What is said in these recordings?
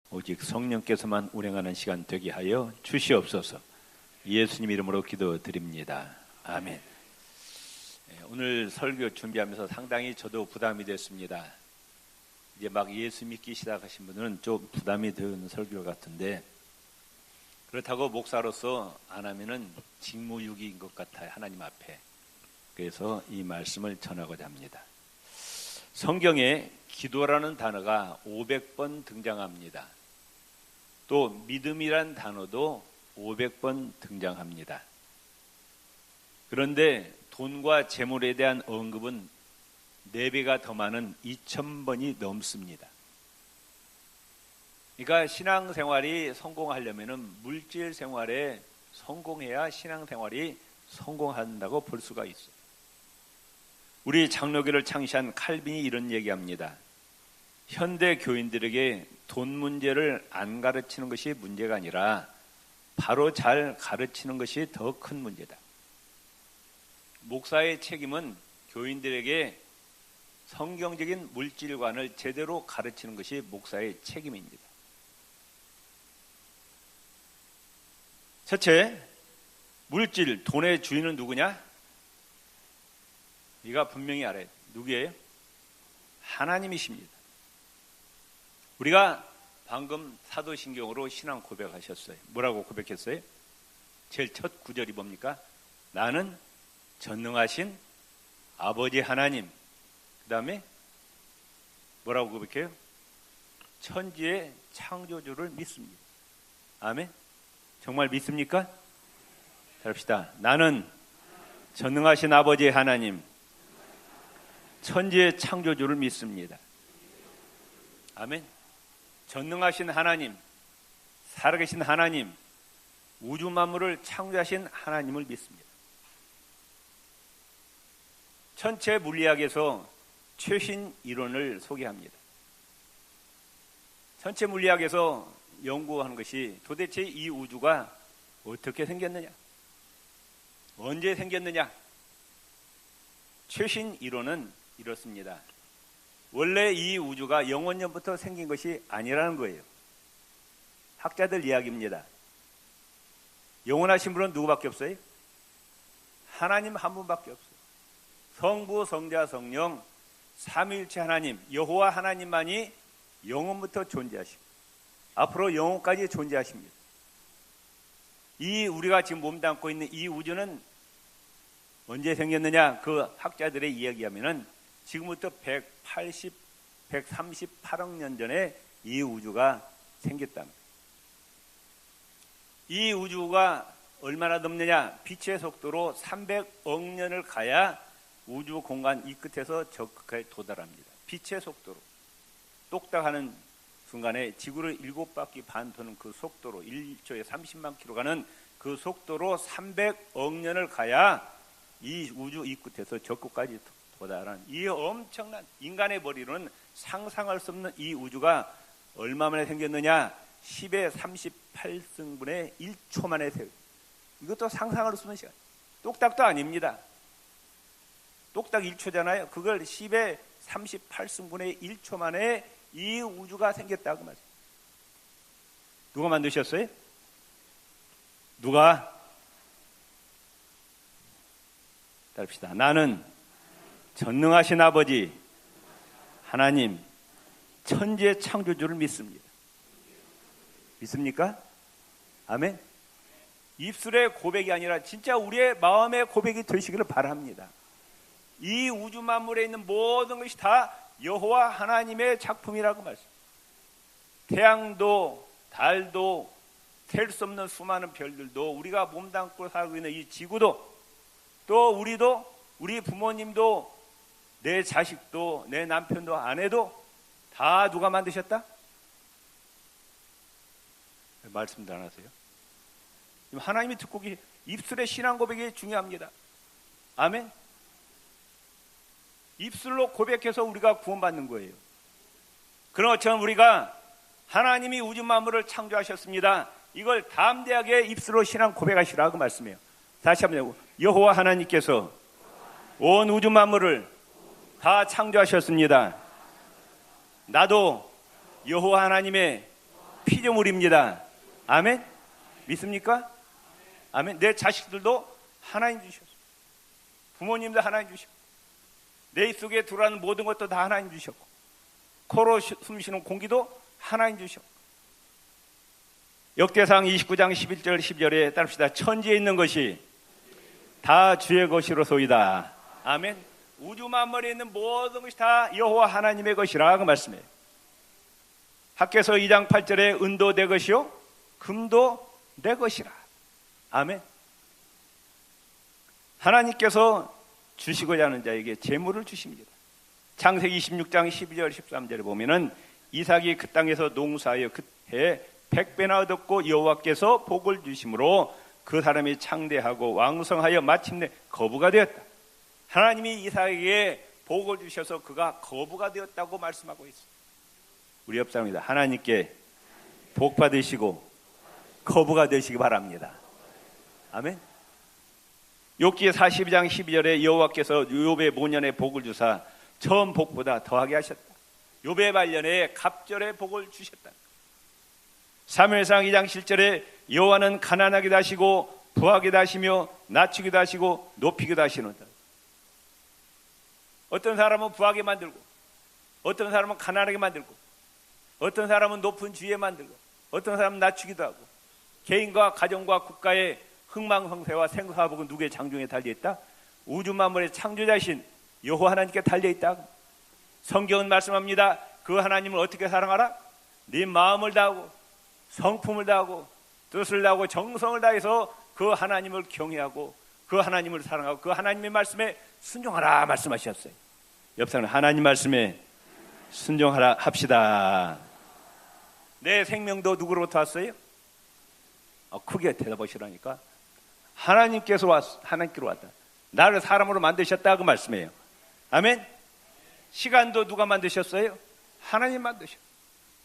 오직 성령께서만 운행하는 시간 되게 하여 주시옵소서. 예수님 이름으로 기도드립니다. 아멘. 오늘 설교 준비하면서 상당히 저도 부담이 됐습니다. 이제 막 예수 믿기 시작하신 분들은 좀 부담이 되는 설교 같은데, 그렇다고 목사로서 안 하면은 직무유기인 것 같아요, 하나님 앞에. 그래서 이 말씀을 전하고자 합니다. 성경에 기도라는 단어가 500번 등장합니다. 또 믿음이란 단어도 500번 등장합니다. 그런데 돈과 재물에 대한 언급은 4배가 더 많은 2000번이 넘습니다. 그러니까 신앙생활이 성공하려면 물질 생활에 성공해야 신앙생활이 성공한다고 볼 수가 있어요. 우리 장로교를 창시한 칼빈이 이런 얘기합니다. 현대 교인들에게 돈 문제를 안 가르치는 것이 문제가 아니라 바로 잘 가르치는 것이 더 큰 문제다. 목사의 책임은 교인들에게 성경적인 물질관을 제대로 가르치는 것이 목사의 책임입니다. 첫째, 물질, 돈의 주인은 누구냐? 네가 분명히 알아야 돼. 누구예요? 하나님이십니다. 우리가 방금 사도신경으로 신앙 고백하셨어요. 뭐라고 고백했어요? 제일 첫 구절이 뭡니까? 나는 전능하신 아버지 하나님, 그 다음에 뭐라고 고백해요? 천지의 창조주를 믿습니다. 아멘. 정말 믿습니까? 잘 합시다. 나는 전능하신 아버지 하나님, 천지의 창조주를 믿습니다. 아멘. 전능하신 하나님, 살아계신 하나님, 우주 만물을 창조하신 하나님을 믿습니다. 천체 물리학에서 최신 이론을 소개합니다. 천체 물리학에서 연구하는 것이 도대체 이 우주가 어떻게 생겼느냐, 언제 생겼느냐. 최신 이론은 이렇습니다. 원래 이 우주가 영원 전부터 생긴 것이 아니라는 거예요. 학자들 이야기입니다. 영원하신 분은 누구밖에 없어요? 하나님 한 분밖에 없어요. 성부, 성자, 성령, 삼위일체 하나님, 여호와 하나님만이 영원부터 존재하시고 앞으로 영원까지 존재하십니다. 이 우리가 지금 몸담고 있는 이 우주는 언제 생겼느냐? 그 학자들의 이야기하면은 지금부터 138억 년 전에 이 우주가 생겼답니다. 이 우주가 얼마나 넓느냐? 빛의 속도로 300억 년을 가야 우주 공간 이 끝에서 저 끝까지 도달합니다. 빛의 속도로. 똑딱하는 순간에 지구를 7바퀴 반 도는 그 속도로 1초에 30만 킬로 가는 그 속도로 300억 년을 가야 이 우주 이 끝에서 저 끝까지 도달하는 이 엄청난 인간의 머리로는 상상할 수 없는 이 우주가 얼마 만에 생겼느냐? 10의 38승분의 1초 만에 생겼어요. 이것도 상상할 수 없는 시간. 똑딱도 아닙니다. 똑딱 1초잖아요. 그걸 10의 38승분의 1초 만에 이 우주가 생겼다고 말이에요. 누가 만드셨어요? 누가? 따릅시다. 나는 전능하신 아버지 하나님, 천지의 창조주를 믿습니다. 믿습니까? 아멘. 입술의 고백이 아니라 진짜 우리의 마음의 고백이 되시기를 바랍니다. 이 우주 만물에 있는 모든 것이 다 여호와 하나님의 작품이라고 말씀합니다. 태양도 달도 셀 수 없는 수많은 별들도 우리가 몸담고 살고 있는 이 지구도 또 우리도 우리 부모님도 내 자식도 내 남편도 아내도 다 누가 만드셨다? 말씀도 안 하세요? 하나님이 듣고 입술의 신앙 고백이 중요합니다. 아멘. 입술로 고백해서 우리가 구원받는 거예요. 그런 것처럼 우리가 하나님이 우주 만물을 창조하셨습니다. 이걸 담대하게 입술로 신앙 고백하시라고 말씀해요. 다시 한번 여호와 하나님께서 온 우주 만물을 다 창조하셨습니다. 나도 여호와 하나님의 피조물입니다. 아멘? 믿습니까? 아멘. 내 자식들도 하나님 주셨어요. 부모님도 하나님 주셨고, 내 입속에 들어가는 모든 것도 다 하나님 주셨고, 코로 숨쉬는 공기도 하나님 주셨고. 역대상 29장 11절 12절에 따릅시다. 천지에 있는 것이 다 주의 것이로소이다. 아멘. 우주 만물에 있는 모든 것이 다 여호와 하나님의 것이라 그 말씀이에요. 학개서 2장 8절에 은도 내 것이요 금도 내 것이라. 아멘. 하나님께서 주시고자 하는 자에게 재물을 주십니다. 창세기 26장 12절 13절에 보면은 이삭이 그 땅에서 농사하여 그해 100배나 얻었고 여호와께서 복을 주심으로 그 사람이 창대하고 왕성하여 마침내 거부가 되었다. 하나님이 이삭에게 복을 주셔서 그가 거부가 되었다고 말씀하고 있습니다. 우리 옆 사람입니다. 하나님께 복 받으시고 거부가 되시기 바랍니다. 아멘. 욥기 42장 12절에 여호와께서 욥의 모년에 복을 주사 처음 복보다 더하게 하셨다. 욥의 말년에 갑절의 복을 주셨다. 사무엘상 2장 7절에 여호와는 가난하게 하시고 부하게 하시며 낮추기도 하시고 높이기도 하시는다. 어떤 사람은 부하게 만들고, 어떤 사람은 가난하게 만들고, 어떤 사람은 높은 지위에 만들고, 어떤 사람은 낮추기도 하고, 개인과 가정과 국가의 흥망성쇠와 생사복은 누구의 장중에 달려있다? 우주 만물의 창조자신 여호와 하나님께 달려있다. 성경은 말씀합니다. 그 하나님을 어떻게 사랑하라? 네 마음을 다하고 성품을 다하고 뜻을 다하고 정성을 다해서 그 하나님을 경외하고 그 하나님을 사랑하고 그 하나님의 말씀에 순종하라 말씀하셨어요. 옆 사람은 하나님 말씀에 순종하라 합시다. 내 생명도 누구로부터 왔어요? 크게 대답하시라니까. 하나님께서 하나님께로 왔다. 나를 사람으로 만드셨다 그 말씀이에요. 아멘. 시간도 누가 만드셨어요? 하나님 만드셨어요.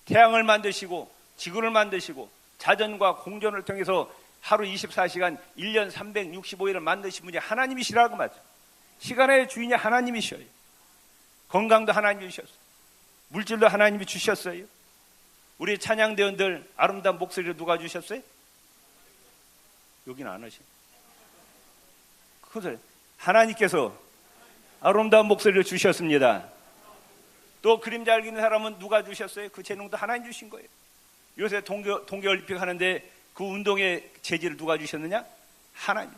태양을 만드시고 지구를 만드시고 자전과 공전을 통해서 하루 24시간 1년 365일을 만드신 분이 하나님이시라고 말이죠. 시간의 주인이 하나님이셔요. 건강도 하나님이 주셨어요. 물질도 하나님이 주셨어요. 우리 찬양대원들 아름다운 목소리를 누가 주셨어요? 여기는 안 하시네. 그것을 하나님께서 아름다운 목소리를 주셨습니다. 또 그림 잘 그리는 사람은 누가 주셨어요? 그 재능도 하나님 주신 거예요. 요새 동계올림픽 하는데 그 운동의 재질을 누가 주셨느냐? 하나님.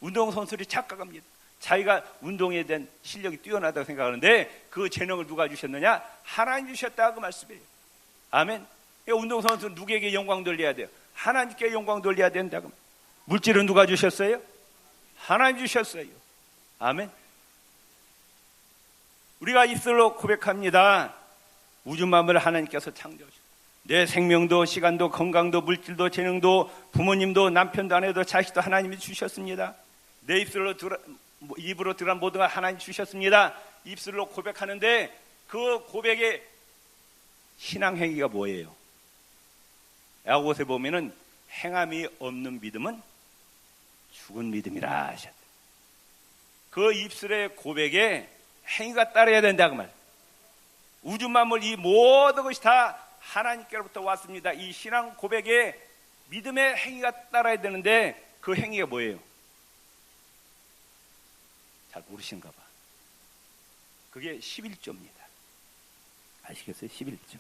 운동선수들이 착각합니다. 자기가 운동에 대한 실력이 뛰어나다고 생각하는데 그 재능을 누가 주셨느냐? 하나님 주셨다 그 말씀이에요. 아멘. 운동선수는 누구에게 영광 돌려야 돼요? 하나님께 영광 돌려야 된다고. 물질은 누가 주셨어요? 하나님 주셨어요. 아멘. 우리가 입술로 고백합니다. 우주 만물을 하나님께서 창조하셨습니다. 내 생명도 시간도 건강도 물질도 재능도 부모님도 남편도 아내도 자식도 하나님이 주셨습니다. 내 입으로 들어간 모든 걸 하나님 주셨습니다. 입술로 고백하는데 그 고백의 신앙 행위가 뭐예요? 야고보서에 보면은 행함이 없는 믿음은 죽은 믿음이라 하셨어요. 그 입술의 고백에 행위가 따라야 된다고 말. 우주 만물 이 모든 것이 다 하나님께로부터 왔습니다. 이 신앙 고백에 믿음의 행위가 따라야 되는데 그 행위가 뭐예요? 잘 모르시는가 봐. 그게 11조입니다. 아시겠어요? 11조.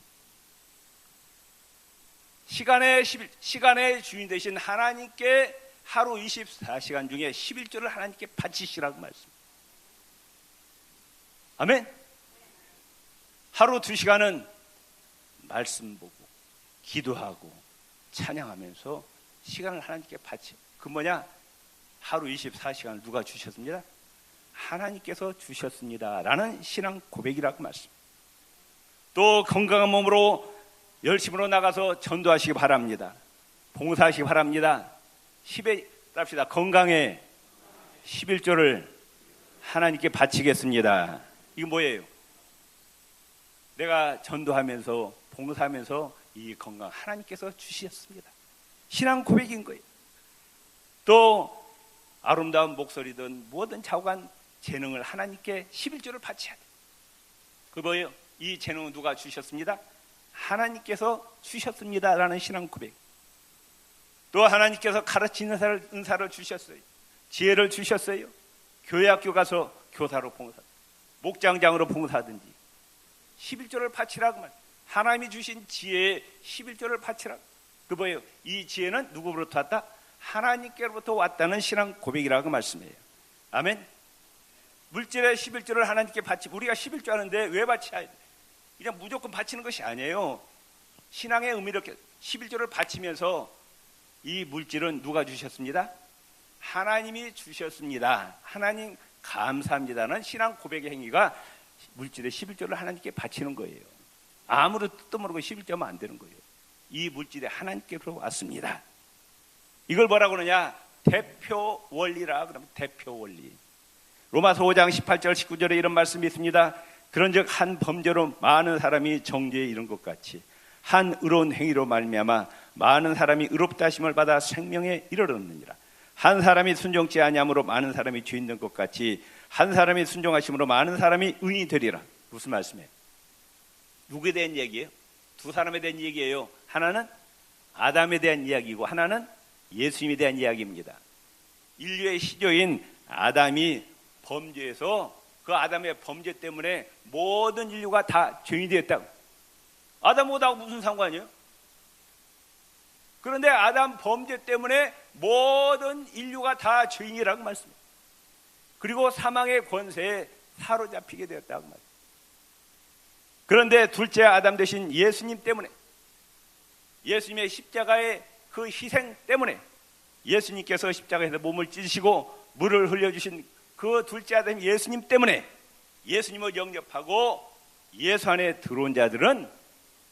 시간의 주인 되신 하나님께 하루 24시간 중에 11조를 하나님께 바치시라고 말씀. 아멘. 하루 2시간은 말씀 보고 기도하고 찬양하면서 시간을 하나님께 바치. 그 뭐냐? 하루 24시간을 누가 주셨습니다? 하나님께서 주셨습니다 라는 신앙 고백이라고 말씀. 또 건강한 몸으로 열심으로 나가서 전도하시기 바랍니다. 봉사하시기 바랍니다. 10에 답시다. 건강에 11조를 하나님께 바치겠습니다. 이거 뭐예요? 내가 전도하면서 봉사하면서 이 건강 하나님께서 주셨습니다. 신앙 고백인 거예요. 또 아름다운 목소리든 뭐든 자욱한 재능을 하나님께 11조를 바쳐야 돼요. 그 뭐예요? 이 재능은 누가 주셨습니다? 하나님께서 주셨습니다라는 신앙 고백. 또 하나님께서 가르치는 은사를 주셨어요. 지혜를 주셨어요. 교회학교 가서 교사로 봉사, 목장장으로 봉사하든지 11조를 바치라고 말. 하나님이 주신 지혜에 11조를 바치라고. 그 뭐예요? 이 지혜는 누구로부터 왔다? 하나님께로부터 왔다는 신앙 고백이라고 말씀해요. 아멘. 물질의 11조를 하나님께 바치고, 우리가 11조 하는데 왜 바쳐야 돼? 그냥 무조건 바치는 것이 아니에요. 신앙의 의미를 11조를 바치면서 이 물질은 누가 주셨습니다? 하나님이 주셨습니다. 하나님 감사합니다는 신앙 고백의 행위가 물질의 11조를 하나님께 바치는 거예요. 아무런 뜻도 모르고 11조면 안 되는 거예요. 이 물질이 하나님께로 왔습니다. 이걸 뭐라고 그러냐? 대표 원리라 그러면 대표 원리. 로마서 5장 18절 19절에 이런 말씀이 있습니다. 그런즉 한 범죄로 많은 사람이 정죄에 이른 것 같이 한 의로운 행위로 말미암아 많은 사람이 의롭다 하심을 받아 생명에 이르렀느니라. 한 사람이 순종치 아니함으로 많은 사람이 죄인 된 것 같이 한 사람이 순종하심으로 많은 사람이 의인이 되리라. 무슨 말씀이에요? 누구에 대한 얘기예요? 두 사람에 대한 얘기예요. 하나는 아담에 대한 이야기고 하나는 예수님에 대한 이야기입니다. 인류의 시조인 아담이 범죄해서 그 아담의 범죄 때문에 모든 인류가 다 죄인이 되었다고. 아담하고 무슨 상관이에요? 그런데 아담 범죄 때문에 모든 인류가 다 죄인이라고 말씀해요. 그리고 사망의 권세에 사로잡히게 되었다고 말해요. 그런데 둘째 아담 대신 예수님 때문에, 예수님의 십자가의 그 희생 때문에, 예수님께서 십자가에서 몸을 찢으시고 물을 흘려주신 그 둘째 아담 예수님 때문에 예수님을 영접하고 예수 안에 들어온 자들은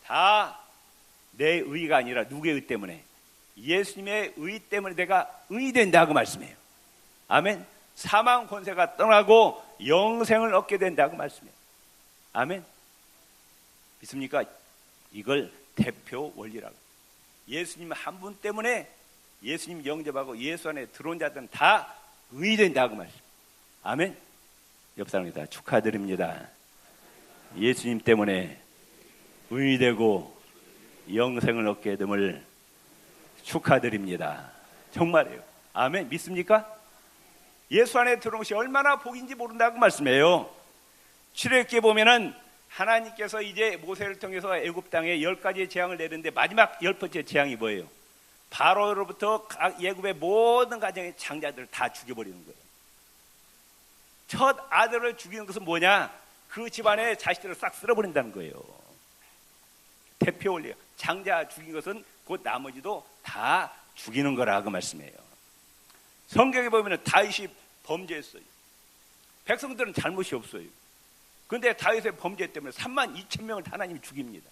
다 내 의가 아니라 누구의 의 때문에? 예수님의 의 때문에 내가 의이 된다고 말씀해요. 아멘. 사망 권세가 떠나고 영생을 얻게 된다고 말씀해요. 아멘. 믿습니까? 이걸 대표 원리라고. 예수님 한 분 때문에 예수님 영접하고 예수 안에 들어온 자들은 다 의이 된다고 말씀. 아멘. 옆 사람입니다. 축하드립니다. 예수님 때문에 의이 되고 영생을 얻게 됨을 축하드립니다. 정말이에요. 아멘. 믿습니까? 예수 안에 들어온 것이 얼마나 복인지 모른다고 말씀해요. 출애굽기에 보면은 하나님께서 이제 모세를 통해서 애굽 땅에 10가지의 재앙을 내리는데 마지막 10번째 재앙이 뭐예요? 바로로부터 애굽의 모든 가정의 장자들을 다 죽여버리는 거예요. 첫 아들을 죽이는 것은 뭐냐? 그 집안의 자식들을 싹 쓸어버린다는 거예요. 대표 원리예요. 장자 죽인 것은 곧 나머지도 다 죽이는 거라고 말씀해요. 성경에 보면 다윗이 범죄했어요. 백성들은 잘못이 없어요. 그런데 다윗의 범죄 때문에 32,000명을 하나님이 죽입니다.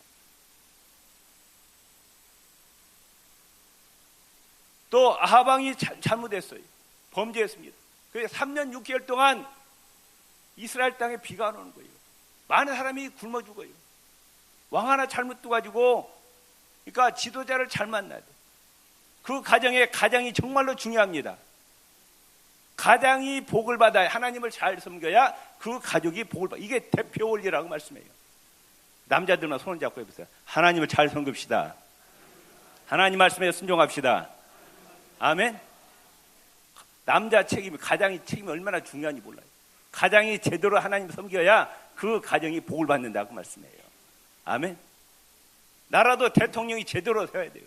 또 아하방이 잘못했어요. 범죄했습니다. 그래서 3년 6개월 동안 이스라엘 땅에 비가 안 오는 거예요. 많은 사람이 굶어 죽어요. 왕 하나 잘못 둬가지고, 그러니까 지도자를 잘 만나야 돼. 그 가장이 정말로 중요합니다. 가장이 복을 받아야, 하나님을 잘 섬겨야 그 가족이 복을 받아. 이게 대표 원리라고 말씀해요. 남자들만 손을 잡고 해보세요. 하나님을 잘 섬깁시다. 하나님 말씀에 순종합시다. 아멘. 남자 책임이, 가장이 책임이 얼마나 중요한지 몰라요. 가장이 제대로 하나님 섬겨야 그 가정이 복을 받는다고 말씀해요. 아멘. 나라도 대통령이 제대로 세워야 돼요.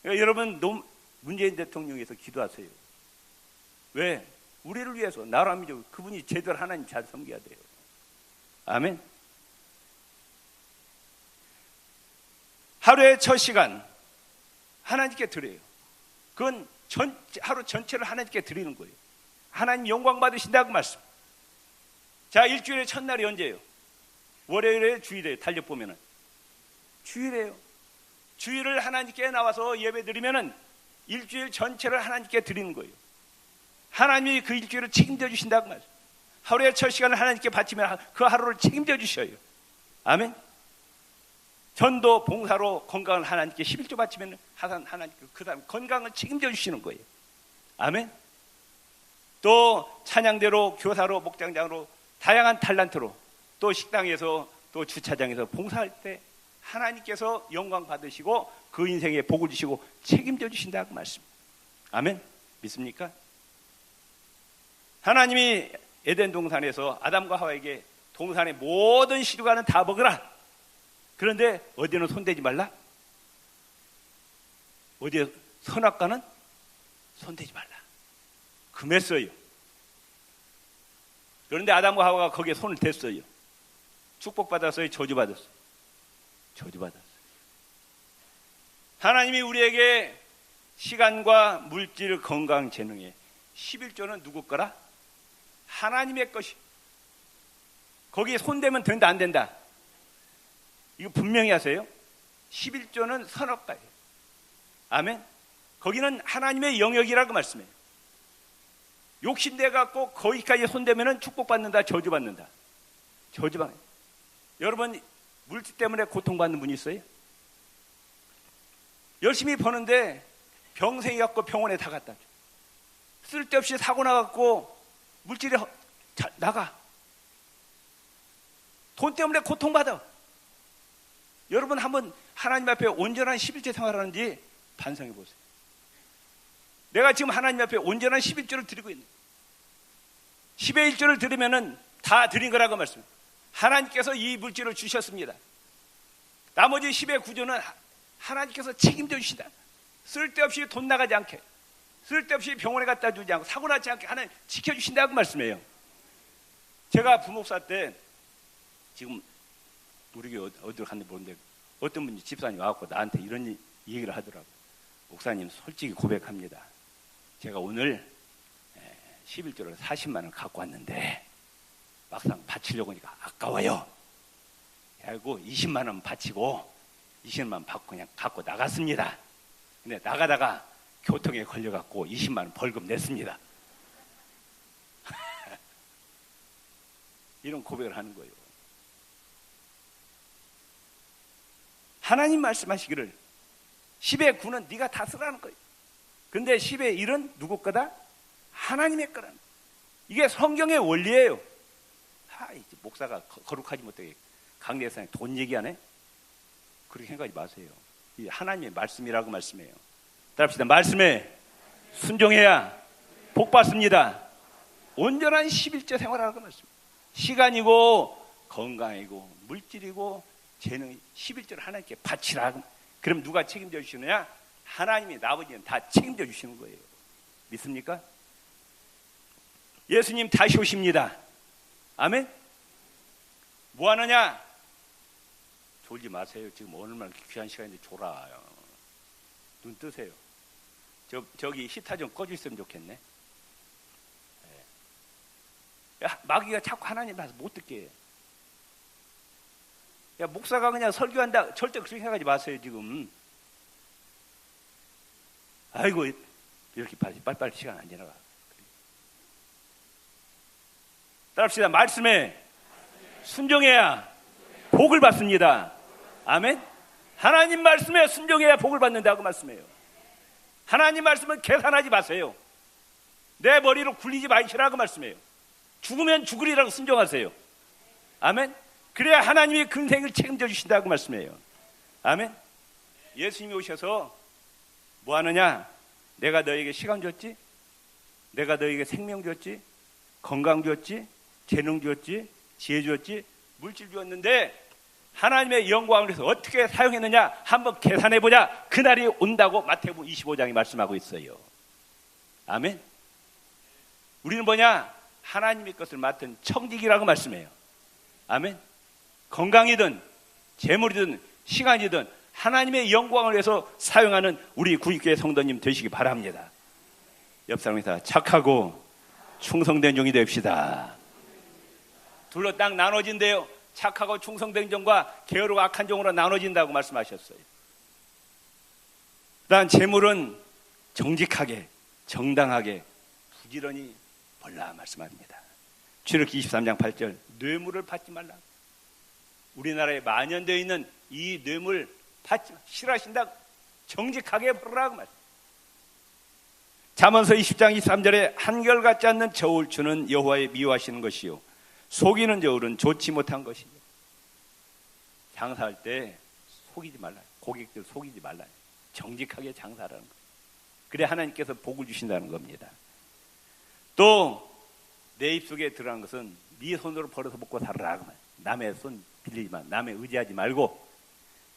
그러니까 여러분 문재인 대통령에서 기도하세요. 왜? 우리를 위해서, 나라 민족, 그분이 제대로 하나님 잘 섬겨야 돼요. 아멘. 하루의 첫 시간 하나님께 드려요. 그건 하루 전체를 하나님께 드리는 거예요. 하나님 영광 받으신다고 말씀. 자, 일주일의 첫날이 언제예요? 월요일에 주일에 달력보면은 주일이에요. 주일을 하나님께 나와서 예배 드리면은 일주일 전체를 하나님께 드리는 거예요. 하나님이 그 일주일을 책임져 주신다고 말씀. 하루의 첫 시간을 하나님께 바치면 그 하루를 책임져 주셔요. 아멘. 전도 봉사로 건강을 하나님께 11조 바치면 하나님께 그 사람 건강을 책임져 주시는 거예요. 아멘. 또 찬양대로, 교사로, 목장장으로, 다양한 탤런트로, 또 식당에서, 또 주차장에서 봉사할 때 하나님께서 영광 받으시고 그 인생에 복을 주시고 책임져 주신다고 말씀. 아멘. 믿습니까? 하나님이 에덴 동산에서 아담과 하와에게 동산의 모든 시루가는 다 먹으라. 그런데 어디는 손대지 말라. 어디에 선악과는 손대지 말라. 금했어요. 그런데 아담과 하와가 거기에 손을 댔어요. 축복받았어요? 저주받았어요? 저주받았어요. 하나님이 우리에게 시간과 물질, 건강, 재능에 11조는 누구 거라? 하나님의 것이. 거기에 손대면 된다 안 된다? 이거 분명히 하세요. 11조는 선악과예요. 아멘. 거기는 하나님의 영역이라고 말씀해요. 욕심내 갖고 거기까지 손대면 축복받는다, 저주받는다? 저주받는. 여러분 물질 때문에 고통받는 분이 있어요? 열심히 버는데 병생이 갖고 병원에 다 갖다 줘. 쓸데없이 사고 나갖고 물질이 나가. 돈 때문에 고통받아. 여러분 한번 하나님 앞에 온전한 11조 생활하는지 반성해 보세요. 내가 지금 하나님 앞에 온전한 11조를 드리고 있는 10의 1조를 드리면은 다 드린 거라고 말씀해요. 하나님께서 이 물질을 주셨습니다. 나머지 10의 9조는 하나님께서 책임져 주신다. 쓸데없이 돈 나가지 않게, 쓸데없이 병원에 갖다 주지 않고 사고 나지 않게 하나님 지켜주신다고 말씀해요. 제가 부목사 때 지금 우리 교회 어디로 갔는지 모르는데 어떤 분이 집사님 와갖고 나한테 이런 얘기를 하더라고요. 목사님 솔직히 고백합니다. 제가 오늘 11조를 40만 원 갖고 왔는데 막상 바치려고 하니까 아까워요. 그리고 20만 원 바치고 20만 원 받고 그냥 갖고 나갔습니다. 근데 나가다가 교통에 걸려갖고 20만 원 벌금 냈습니다. 이런 고백을 하는 거예요. 하나님 말씀하시기를 10의 9는 네가 다 쓰라는 거예요. 근데 10의 1은 누구 거다? 하나님의 거라는 거예요. 이게 성경의 원리예요. 이제 목사가 거룩하지 못하게 강대상에 돈 얘기하네? 그렇게 생각하지 마세요. 이 하나님의 말씀이라고 말씀해요. 따라합시다. 말씀에 순종해야 복 받습니다. 온전한 11조 생활하라고 말씀해요. 시간이고 건강이고 물질이고 재능이 11조를 하나님께 바치라. 그럼 누가 책임져 주시느냐? 하나님이 아버지는 다 책임져 주시는 거예요. 믿습니까? 예수님 다시 오십니다. 아멘? 뭐 하느냐? 졸지 마세요. 지금 얼마나 귀한 시간인데 졸아요. 눈 뜨세요. 저기 히터 좀 꺼주셨으면 좋겠네. 야, 마귀가 자꾸 하나님 봐서 못 듣게 해요. 야, 목사가 그냥 설교한다. 절대 그렇게 생각하지 마세요, 지금. 아이고, 이렇게 빨리빨리 시간 안 지나가. 따라합시다. 말씀에 순종해야 복을 받습니다. 아멘? 하나님 말씀에 순종해야 복을 받는다고 말씀해요. 하나님 말씀은 계산하지 마세요. 내 머리로 굴리지 마시라고 말씀해요. 죽으면 죽으리라고 순종하세요. 아멘? 그래야 하나님이 근생을 책임져 주신다고 말씀해요. 아멘? 예수님이 오셔서 뭐 하느냐? 내가 너에게 시간 줬지? 내가 너에게 생명 줬지? 건강 줬지? 재능 줬지? 지혜 줬지? 물질 주었는데 하나님의 영광을 위해서 어떻게 사용했느냐? 한번 계산해보자. 그날이 온다고 마태복음 25장이 말씀하고 있어요. 아멘? 우리는 뭐냐? 하나님의 것을 맡은 청직이라고 말씀해요. 아멘? 건강이든 재물이든 시간이든 하나님의 영광을 위해서 사용하는 우리 구익교회 성도님 되시기 바랍니다. 옆 사람이다. 착하고 충성된 종이 됩시다. 둘로 딱 나눠진대요. 착하고 충성된 종과 게으르고 악한 종으로 나눠진다고 말씀하셨어요. 그다음 재물은 정직하게 정당하게 부지런히 벌라 말씀합니다. 출애굽기 23장 8절 뇌물을 받지 말라. 우리나라에 만연되어 있는 이 뇌물 받지 싫어하신다. 정직하게 벌으라고 말씀. 잠언서 20장 23절에 한결같지 않는 저울 주는 여호와의 미워하시는 것이요 속이는 저울은 좋지 못한 것이요. 장사할 때 속이지 말라. 고객들 속이지 말라. 정직하게 장사하라는 거예요. 그래 하나님께서 복을 주신다는 겁니다. 또 내 입속에 들어간 것은 네 손으로 벌어서 먹고 살아라. 남의 손 빌리지 마. 남의 의지하지 말고.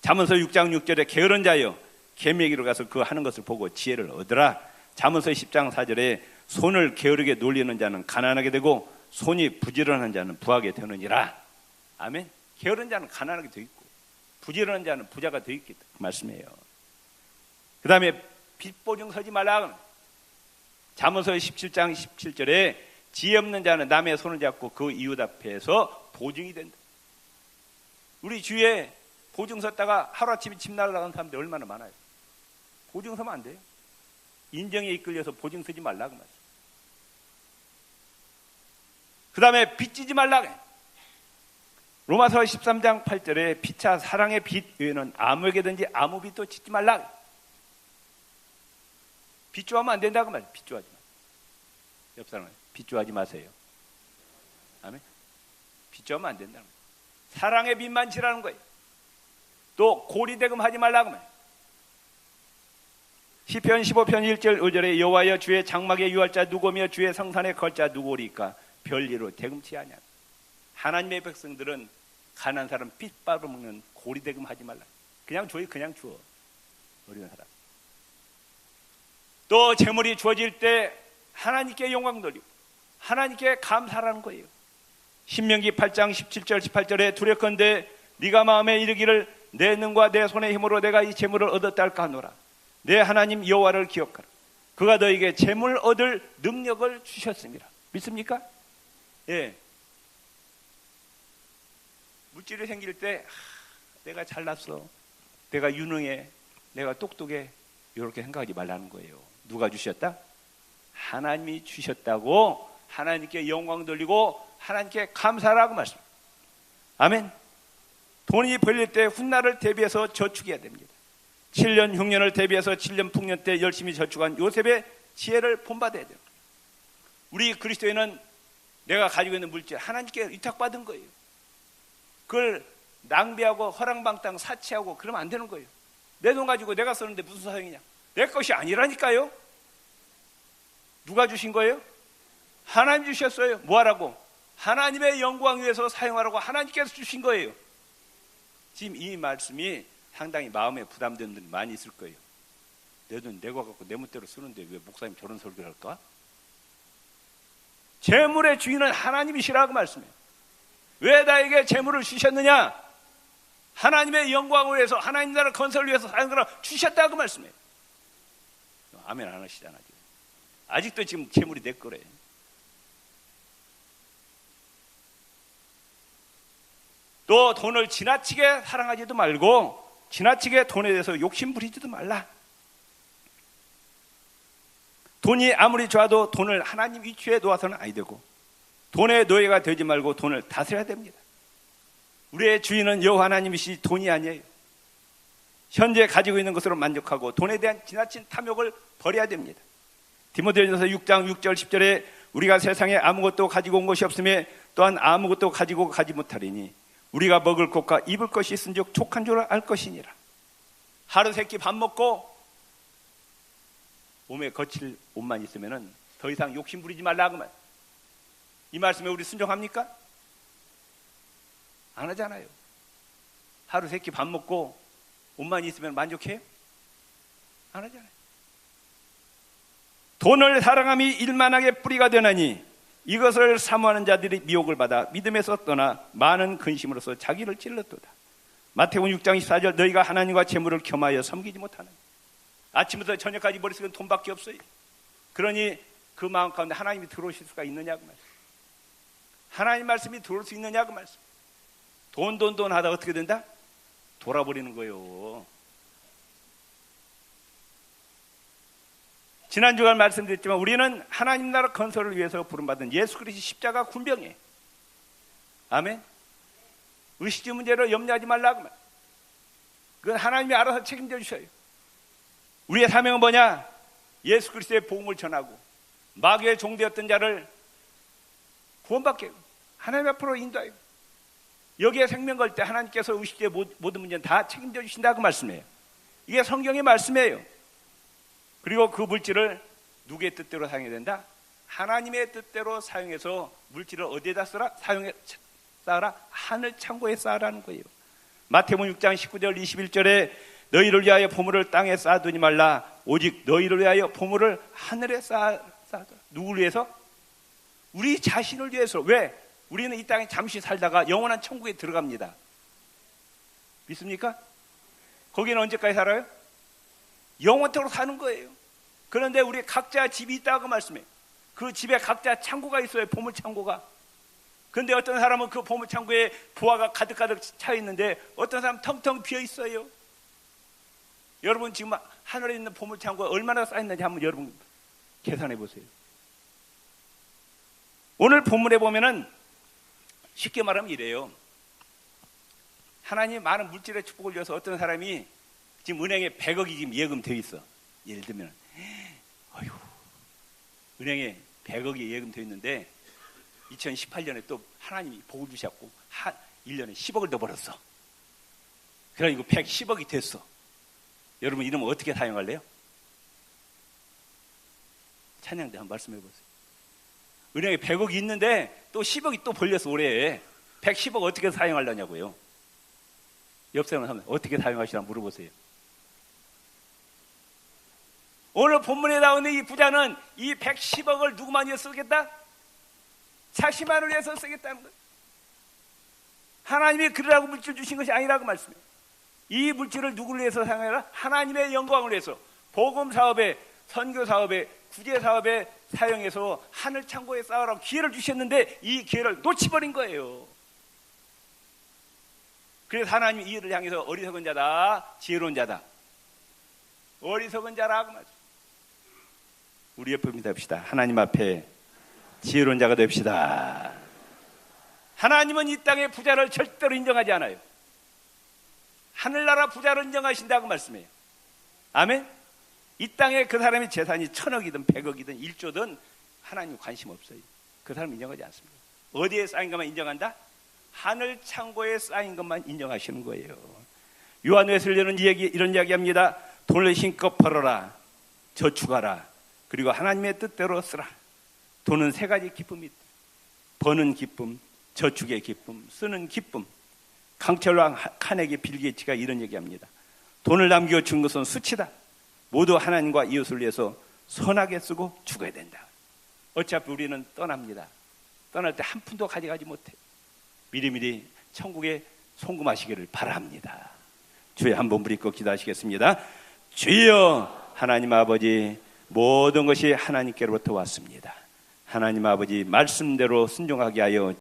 잠언서 6장 6절에 게으른 자여 계매기로 가서 그 하는 것을 보고 지혜를 얻으라. 잠언서 10장 4절에 손을 게으르게 놀리는 자는 가난하게 되고 손이 부지런한 자는 부하게 되느니라. 아멘. 게으른 자는 가난하게 되어 있고 부지런한 자는 부자가 되어 있겠다. 그 말씀이에요. 그 다음에 빚보증 서지 말라. 잠언서 17장 17절에 지혜 없는 자는 남의 손을 잡고 그 이웃 앞에서 보증이 된다. 우리 주위에 보증 섰다가 하루아침에 집 날아가는 사람들 얼마나 많아요. 보증 서면 안 돼요. 인정에 이끌려서 보증 서지 말라고 말씀. 그 다음에 빚지지 말라고. 로마서 13장 8절에 피차 사랑의 빚 외에는 아무에게든지 아무 빚도 짓지 말라고. 빚주하면 안 된다고 말이에요. 빚주하지 마. 옆 사람은 빚주하지 마세요. 아멘. 빚주하면 안 된다는 거예요. 사랑의 빚만 지라는 거예요. 또 고리대금 하지 말라고 말이에요. 시편 15편 1절 5절에 여호와여 주의 장막에 유할 자 누구며 주의 성산에 걸 자 누구리까 별리로 대금치 아니야. 하나님의 백성들은 가난한 사람 빚 빨아먹는 고리대금 하지 말라. 그냥 줘요. 그냥 주어. 어려운 사람. 또 재물이 주어질 때 하나님께 영광 돌리고 하나님께 감사하라는 거예요. 신명기 8장 17절 18절에 두렵건대 네가 마음에 이르기를 내 능과 내 손의 힘으로 내가 이 재물을 얻었다 할까 하노라. 내 하나님 여호와를 기억하라. 그가 너에게 재물 얻을 능력을 주셨습니다. 믿습니까? 예. 물질이 생길 때 내가 잘났어, 내가 유능해, 내가 똑똑해 이렇게 생각하지 말라는 거예요. 누가 주셨다? 하나님이 주셨다고 하나님께 영광 돌리고 하나님께 감사하라고 말씀. 아멘. 돈이 벌릴 때 훗날을 대비해서 저축해야 됩니다. 7년 흉년을 대비해서 7년 풍년 때 열심히 저축한 요셉의 지혜를 본받아야 됩니다. 우리 그리스도인은 내가 가지고 있는 물질 하나님께 위탁받은 거예요. 그걸 낭비하고 허랑방탕 사치하고 그러면 안 되는 거예요. 내 돈 가지고 내가 쓰는데 무슨 소용이냐. 내 것이 아니라니까요. 누가 주신 거예요? 하나님 주셨어요. 뭐하라고? 하나님의 영광 위해서 사용하라고 하나님께서 주신 거예요. 지금 이 말씀이 상당히 마음에 부담되는 분들이 많이 있을 거예요. 내 돈 내가 갖고 내 멋대로 쓰는데 왜 목사님 저런 설교를 할까? 재물의 주인은 하나님이시라고 말씀해요. 왜 나에게 재물을 주셨느냐? 하나님의 영광을 위해서 하나님 나라를 건설을 위해서 사용하라고 주셨다고 말씀해요. 아멘 안 하시잖아. 아직도 지금 재물이 내 거래. 또 돈을 지나치게 사랑하지도 말고 지나치게 돈에 대해서 욕심 부리지도 말라. 돈이 아무리 좋아도 돈을 하나님 위치에 놓아서는 아니 되고 돈의 노예가 되지 말고 돈을 다스려야 됩니다. 우리의 주인은 여호와 하나님이시 돈이 아니에요. 현재 가지고 있는 것으로 만족하고 돈에 대한 지나친 탐욕을 버려야 됩니다. 디모데전서 6장 6절 10절에 우리가 세상에 아무것도 가지고 온 것이 없으며 또한 아무것도 가지고 가지 못하리니 우리가 먹을 것과 입을 것이 있은즉 족한 줄 알 것이니라. 하루 세끼 밥 먹고 몸에 거칠 옷만 있으면 더 이상 욕심 부리지 말라고 말. 이 말씀에 우리 순종합니까? 안 하잖아요. 하루 세끼 밥 먹고 옷만 있으면 만족해요? 안 하잖아요. 돈을 사랑함이 일만하게 뿌리가 되나니 이것을 사모하는 자들이 미혹을 받아 믿음에서 떠나 많은 근심으로써 자기를 찔렀도다. 마태복음 6장 24절 너희가 하나님과 재물을 겸하여 섬기지 못하는. 아침부터 저녁까지 머릿속에 돈밖에 없어요. 그러니 그 마음 가운데 하나님이 들어오실 수가 있느냐고 말씀. 하나님 말씀이 들어올 수 있느냐고 말씀. 돈 하다 어떻게 된다? 돌아버리는 거예요. 지난 주간 말씀드렸지만 우리는 하나님 나라 건설을 위해서 부름받은 예수 그리스도의 십자가 군병이에요. 아멘. 의식주 문제로 염려하지 말라고 말. 그건 하나님이 알아서 책임져 주셔요. 우리의 사명은 뭐냐? 예수 그리스도의 복음을 전하고 마귀의 종되었던 자를 구원받게 하나님 앞으로 인도하고 여기에 생명 걸 때 하나님께서 의식주의 모든 문제는 다 책임져 주신다 그 말씀이에요. 이게 성경의 말씀이에요. 그리고 그 물질을 누구의 뜻대로 사용해야 된다? 하나님의 뜻대로 사용해서 물질을 어디에다 쌓아라? 하늘 창고에 쌓으라는 거예요. 마태복음 6장 19절 21절에 너희를 위하여 보물을 땅에 쌓아두지 말라. 오직 너희를 위하여 보물을 하늘에 쌓아라. 누구를 위해서? 우리 자신을 위해서. 왜? 우리는 이 땅에 잠시 살다가 영원한 천국에 들어갑니다. 믿습니까? 거기는 언제까지 살아요? 영원토록 사는 거예요. 그런데 우리 각자 집이 있다고 말씀해요. 그 집에 각자 창고가 있어요. 보물 창고가. 그런데 어떤 사람은 그 보물 창고에 부화가 가득가득 차 있는데 어떤 사람은 텅텅 비어 있어요. 여러분 지금 하늘에 있는 보물 창고가 얼마나 쌓였는지 한번 여러분 계산해 보세요. 오늘 본문에 보면은 쉽게 말하면 이래요. 하나님이 많은 물질의 축복을 줘서 어떤 사람이 지금 은행에 100억이 지금 예금되어 있어. 예를 들면 어휴, 은행에 100억이 예금되어 있는데 2018년에 또 하나님이 복을 주셨고 1년에 10억을 더 벌었어. 그래가지고 110억이 됐어. 여러분 이러면 어떻게 사용할래요? 찬양대 한번 말씀해 보세요. 은행에 100억이 있는데 또 10억이 또 벌렸어. 올해 110억 어떻게 사용하려냐고요. 옆 사람 하면 어떻게 사용하시나 물어보세요. 오늘 본문에 나오는 이 부자는 이 110억을 누구만 위해서 쓰겠다? 자신만을 위해서 쓰겠다는 거예요. 하나님이 그러라고 물질 주신 것이 아니라고 말씀해요. 이 물질을 누구를 위해서 사용해라? 하나님의 영광을 위해서 복음 사업에, 선교 사업에, 구제 사업에 사용해서 하늘 창고에 쌓으라고 기회를 주셨는데 이 기회를 놓치버린 거예요. 그래서 하나님이 이 일을 향해서 어리석은 자다, 지혜로운 자다. 어리석은 자라고 말씀. 우리 옆에 믿읍시다. 하나님 앞에 지혜로운 자가 됩시다. 하나님은 이 땅의 부자를 절대로 인정하지 않아요. 하늘나라 부자를 인정하신다고 말씀해요. 아멘. 이 땅에 그 사람의 재산이 1000억이든 100억이든 1조든 하나님 관심 없어요. 그 사람 인정하지 않습니다. 어디에 쌓인 것만 인정한다? 하늘 창고에 쌓인 것만 인정하시는 거예요. 요한웨슬리는 이런 이야기합니다. 돈을 힘껏 벌어라, 저축하라, 그리고 하나님의 뜻대로 쓰라. 돈은 3가지 기쁨이 있다. 버는 기쁨, 저축의 기쁨, 쓰는 기쁨. 강철왕 카네기 빌 게이츠가 이런 얘기합니다. 돈을 남겨준 것은 수치다. 모두 하나님과 이웃을 위해서 선하게 쓰고 죽어야 된다. 어차피 우리는 떠납니다. 떠날 때 한 푼도 가져가지 못해. 미리미리 천국에 송금하시기를 바랍니다. 주여 한번 부리고 기도하시겠습니다. 주여, 하나님 아버지, 모든 것이 하나님께로부터 왔습니다. 하나님 아버지 말씀대로 순종하게 하여